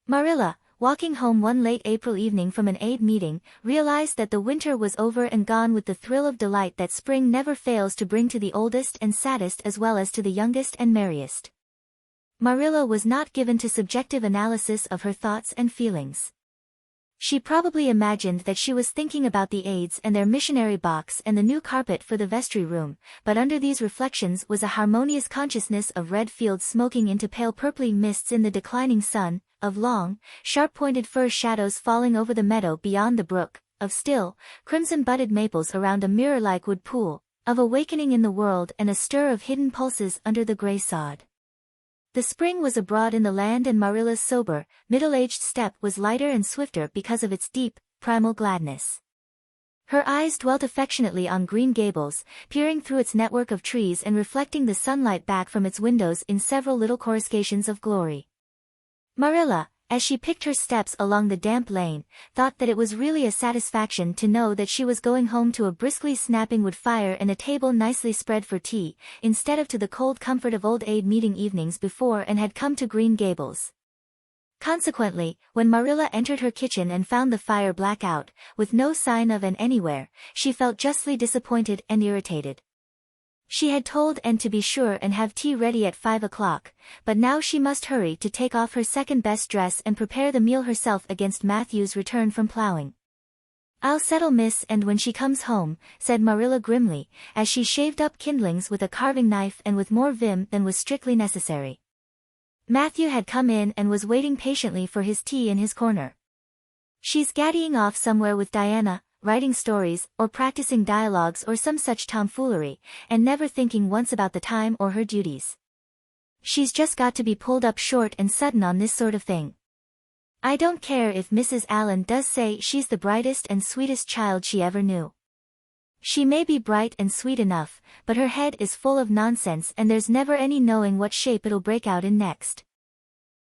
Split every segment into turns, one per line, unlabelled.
Marilla, walking home one late April evening from an aid meeting, realized that the winter was over and gone with the thrill of delight that spring never fails to bring to the oldest and saddest as well as to the youngest and merriest. Marilla was not given to subjective analysis of her thoughts and feelings. She probably imagined that she was thinking about the aides and their missionary box and the new carpet for the vestry room, but under these reflections was a harmonious consciousness of red fields smoking into pale purply mists in the declining sun, of long, sharp-pointed fir shadows falling over the meadow beyond the brook, of still, crimson-budded maples around a mirror-like wood pool, of awakening in the world and a stir of hidden pulses under the gray sod. The spring was abroad in the land and Marilla's sober, middle-aged step was lighter and swifter because of its deep, primal gladness. Her eyes dwelt affectionately on Green Gables, peering through its network of trees and reflecting the sunlight back from its windows in several little coruscations of glory. Marilla, as she picked her steps along the damp lane, thought that it was really a satisfaction to know that she was going home to a briskly snapping wood fire and a table nicely spread for tea, instead of to the cold comfort of old aid meeting evenings before and had come to Green Gables. Consequently, when Marilla entered her kitchen and found the fire black out, with no sign of an anywhere, she felt justly disappointed and irritated. She had told Anne to be sure and have tea ready at 5 o'clock, but now she must hurry to take off her second-best dress and prepare the meal herself against Matthew's return from plowing. "I'll settle miss and when she comes home," said Marilla grimly, as she shaved up kindlings with a carving knife and with more vim than was strictly necessary. Matthew had come in and was waiting patiently for his tea in his corner. "She's gaddying off somewhere with Diana, writing stories, or practicing dialogues or some such tomfoolery, and never thinking once about the time or her duties. She's just got to be pulled up short and sudden on this sort of thing. I don't care if Mrs. Allan does say she's the brightest and sweetest child she ever knew. She may be bright and sweet enough, but her head is full of nonsense and there's never any knowing what shape it'll break out in next.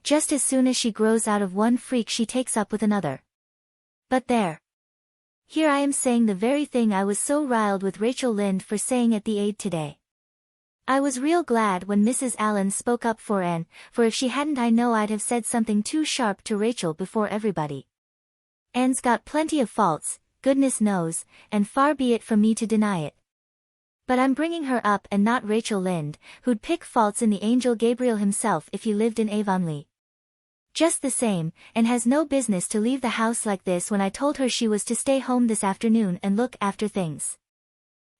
Just as soon as she grows out of one freak she takes up with another. But there. Here I am saying the very thing I was so riled with Rachel Lynde for saying at the aid today. I was real glad when Mrs. Allan spoke up for Anne, for if she hadn't I know I'd have said something too sharp to Rachel before everybody. Anne's got plenty of faults, goodness knows, and far be it from me to deny it. But I'm bringing her up and not Rachel Lynde, who'd pick faults in the angel Gabriel himself if he lived in Avonlea. Just the same, and has no business to leave the house like this when I told her she was to stay home this afternoon and look after things.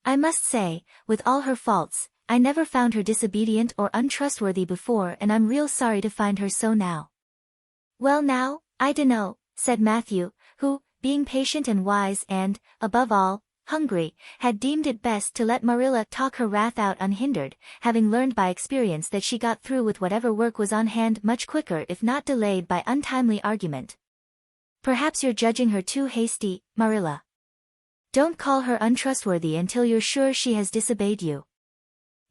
I must say, with all her faults, I never found her disobedient or untrustworthy before and I'm real sorry to find her so now." "Well now, I dunno," said Matthew, who, being patient and wise and, above all, hungry, had deemed it best to let Marilla talk her wrath out unhindered, having learned by experience that she got through with whatever work was on hand much quicker if not delayed by untimely argument. "Perhaps you're judging her too hasty, Marilla. Don't call her untrustworthy until you're sure she has disobeyed you.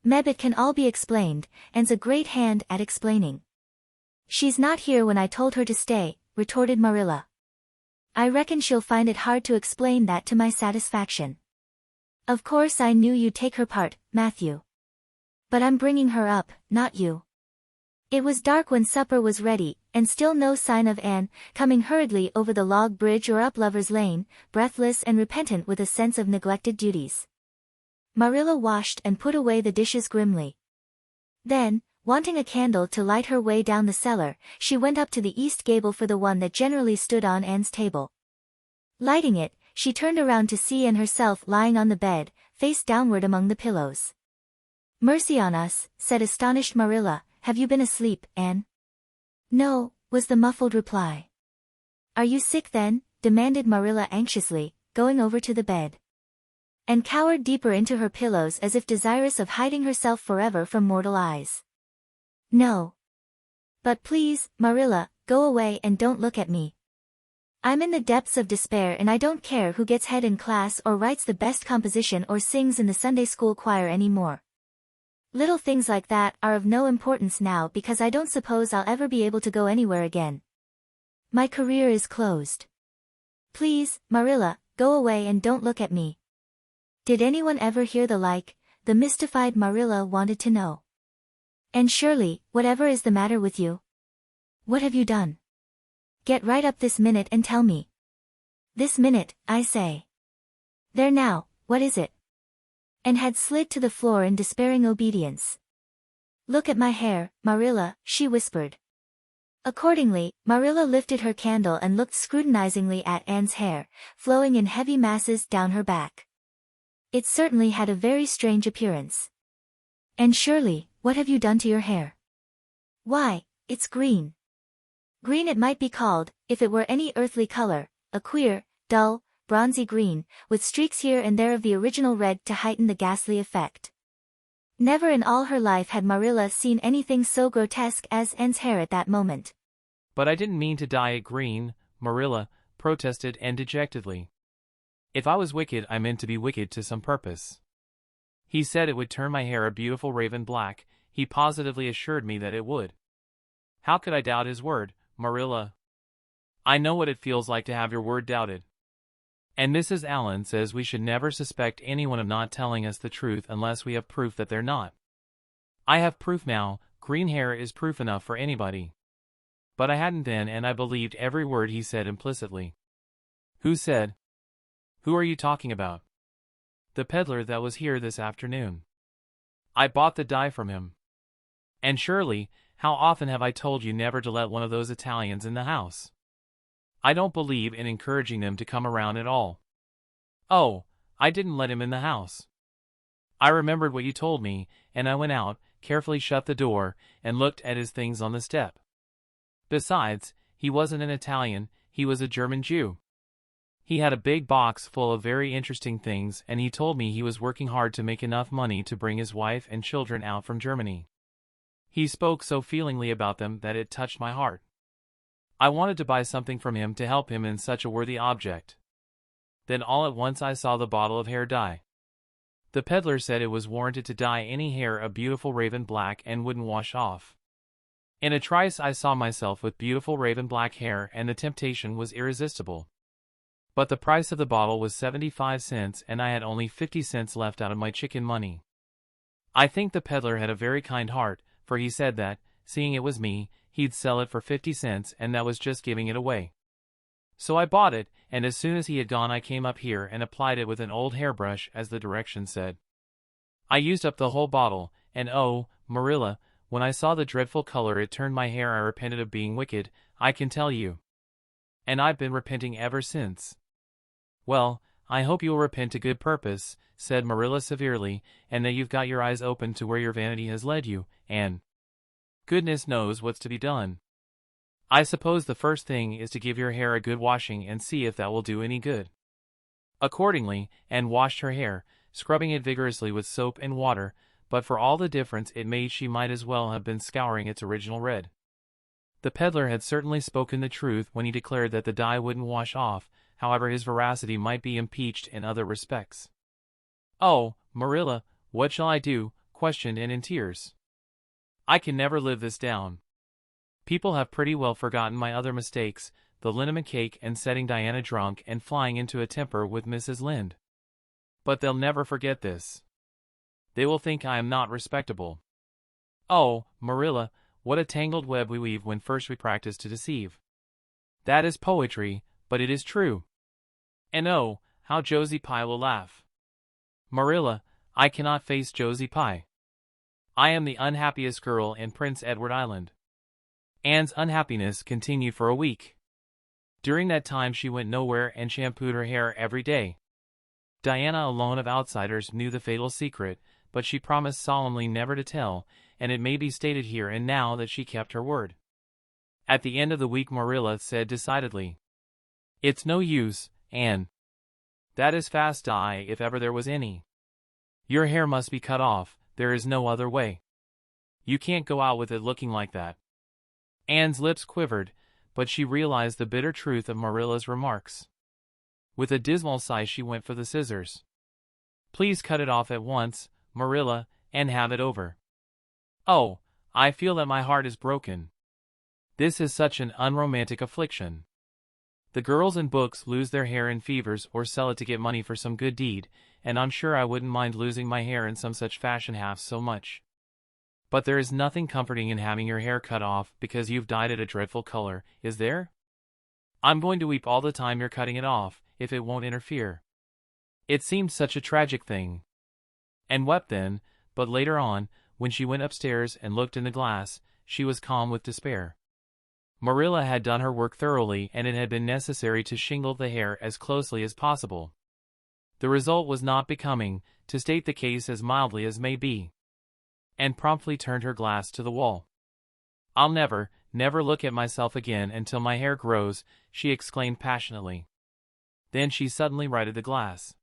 Meb, it can all be explained, and's a great hand at explaining." "She's not here when I told her to stay," retorted Marilla. "I reckon she'll find it hard to explain that to my satisfaction. Of course I knew you'd take her part, Matthew. But I'm bringing her up, not you." It was dark when supper was ready, and still no sign of Anne, coming hurriedly over the log bridge or up Lover's Lane, breathless and repentant with a sense of neglected duties. Marilla washed and put away the dishes grimly. Then, wanting a candle to light her way down the cellar, she went up to the east gable for the one that generally stood on Anne's table. Lighting it, she turned around to see Anne herself lying on the bed, face downward among the pillows. "Mercy on us," said astonished Marilla, "have you been asleep, Anne?" "No," was the muffled reply. "Are you sick then?" demanded Marilla anxiously, going over to the bed. Anne cowered deeper into her pillows as if desirous of hiding herself forever from mortal eyes. "No. But please, Marilla, go away and don't look at me. I'm in the depths of despair and I don't care who gets head in class or writes the best composition or sings in the Sunday school choir anymore. Little things like that are of no importance now because I don't suppose I'll ever be able to go anywhere again. My career is closed. Please, Marilla, go away and don't look at me." Did anyone ever hear the like? The mystified Marilla wanted to know. "And surely, whatever is the matter with you? What have you done?" Get right up this minute and tell me. This minute, I say. There now, what is it? And had slid to the floor in despairing obedience. Look at my hair, Marilla, she whispered. Accordingly, Marilla lifted her candle and looked scrutinizingly at Anne's hair, flowing in heavy masses down her back. It certainly had a very strange appearance. And Shirley, what have you done to your hair? Why, it's green. Green it might be called, if it were any earthly color, a queer, dull, bronzy green, with streaks here and there of the original red to heighten the ghastly effect. Never in all her life had Marilla seen anything so grotesque as Anne's hair at that moment.
But I didn't mean to dye it green, Marilla protested and dejectedly. If I was wicked, I meant to be wicked to some purpose. He said it would turn my hair a beautiful raven black. He positively assured me that it would. How could I doubt his word, Marilla? I know what it feels like to have your word doubted. And Mrs. Allen says we should never suspect anyone of not telling us the truth unless we have proof that they're not. I have proof now. Green hair is proof enough for anybody. But I hadn't then, and I believed every word he said implicitly. Who said? Who are you talking about? The peddler that was here this afternoon. I bought the dye from him. And Shirley, how often have I told you never to let one of those Italians in the house? I don't believe in encouraging them to come around at all. Oh, I didn't let him in the house. I remembered what you told me, and I went out, carefully shut the door, and looked at his things on the step. Besides, he wasn't an Italian, he was a German Jew. He had a big box full of very interesting things, and he told me he was working hard to make enough money to bring his wife and children out from Germany. He spoke so feelingly about them that it touched my heart. I wanted to buy something from him to help him in such a worthy object. Then all at once I saw the bottle of hair dye. The peddler said it was warranted to dye any hair a beautiful raven black and wouldn't wash off. In a trice I saw myself with beautiful raven black hair, and the temptation was irresistible. But the price of the bottle was 75 cents, and I had only 50 cents left out of my chicken money. I think the peddler had a very kind heart, for he said that, seeing it was me, he'd sell it for 50 cents, and that was just giving it away. So I bought it, and as soon as he had gone I came up here and applied it with an old hairbrush as the directions said. I used up the whole bottle, and oh, Marilla, when I saw the dreadful color it turned my hair I repented of being wicked, I can tell you. And I've been repenting ever since. Well, I hope you'll repent to good purpose, said Marilla severely, and that you've got your eyes open to where your vanity has led you, and goodness knows what's to be done. I suppose the first thing is to give your hair a good washing and see if that will do any good. Accordingly, Anne washed her hair, scrubbing it vigorously with soap and water, but for all the difference it made she might as well have been scouring its original red. The peddler had certainly spoken the truth when he declared that the dye wouldn't wash off, however his veracity might be impeached in other respects. Oh, Marilla, what shall I do? Questioned Anne in tears. I can never live this down. People have pretty well forgotten my other mistakes, the liniment cake and setting Diana drunk and flying into a temper with Mrs. Lynde. But they'll never forget this. They will think I am not respectable. Oh, Marilla, what a tangled web we weave when first we practice to deceive. That is poetry, but it is true. And oh, how Josie Pye will laugh. Marilla, I cannot face Josie Pye. I am the unhappiest girl in Prince Edward Island. Anne's unhappiness continued for a week. During that time she went nowhere and shampooed her hair every day. Diana alone of outsiders knew the fatal secret, but she promised solemnly never to tell, and it may be stated here and now that she kept her word. At the end of the week Marilla said decidedly, "It's no use, Anne. That is fast dye if ever there was any. Your hair must be cut off, there is no other way. You can't go out with it looking like that." Anne's lips quivered, but she realized the bitter truth of Marilla's remarks. With a dismal sigh she went for the scissors. "Please cut it off at once, Marilla, and have it over. Oh, I feel that my heart is broken. This is such an unromantic affliction. The girls in books lose their hair in fevers or sell it to get money for some good deed, and I'm sure I wouldn't mind losing my hair in some such fashion half so much. But there is nothing comforting in having your hair cut off because you've dyed it a dreadful color, is there? I'm going to weep all the time you're cutting it off, if it won't interfere. It seemed such a tragic thing. And wept then, but later on, when she went upstairs and looked in the glass, she was calm with despair. Marilla had done her work thoroughly, and it had been necessary to shingle the hair as closely as possible. The result was not becoming, to state the case as mildly as may be. And promptly turned her glass to the wall. I'll never, never look at myself again until my hair grows, she exclaimed passionately. Then she suddenly righted the glass.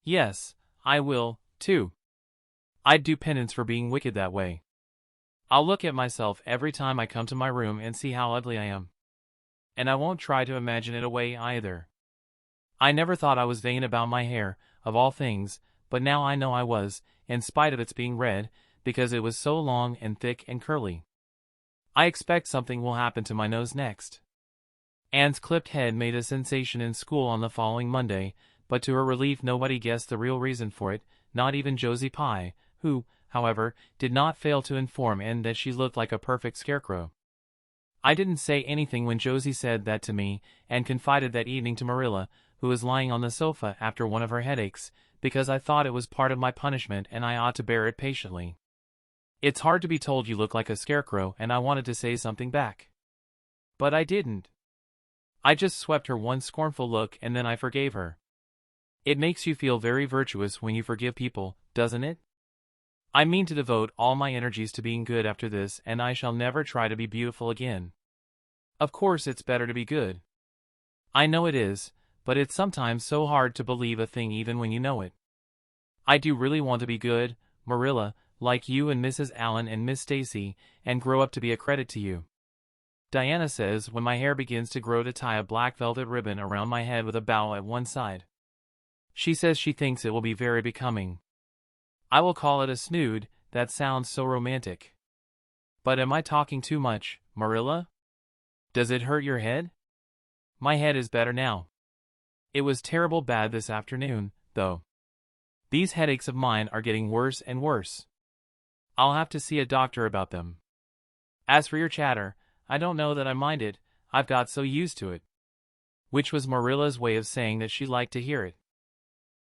Yes, I will, too. I'd do penance for being wicked that way. I'll look at myself every time I come to my room and see how ugly I am. And I won't try to imagine it away either. I never thought I was vain about my hair, of all things, but now I know I was, in spite of its being red, because it was so long and thick and curly. I expect something will happen to my nose next. Anne's clipped head made a sensation in school on the following Monday, but to her relief nobody guessed the real reason for it, not even Josie Pye, who, however, did not fail to inform Anne that she looked like a perfect scarecrow. I didn't say anything when Josie said that to me, and confided that evening to Marilla, who was lying on the sofa after one of her headaches, because I thought it was part of my punishment and I ought to bear it patiently. It's hard to be told you look like a scarecrow, and I wanted to say something back. But I didn't. I just swept her one scornful look and then I forgave her. It makes you feel very virtuous when you forgive people, doesn't it? I mean to devote all my energies to being good after this, and I shall never try to be beautiful again. Of course it's better to be good. I know it is, but it's sometimes so hard to believe a thing even when you know it. I do really want to be good, Marilla, like you and Mrs. Allen and Miss Stacy, and grow up to be a credit to you. Diana says when my hair begins to grow to tie a black velvet ribbon around my head with a bow at one side. She says she thinks it will be very becoming. I will call it a snood, that sounds so romantic. But am I talking too much, Marilla? Does it hurt your head? My head is better now. It was terrible bad this afternoon, though. These headaches of mine are getting worse and worse. I'll have to see a doctor about them. As for your chatter, I don't know that I mind it, I've got so used to it. Which was Marilla's way of saying that she liked to hear it.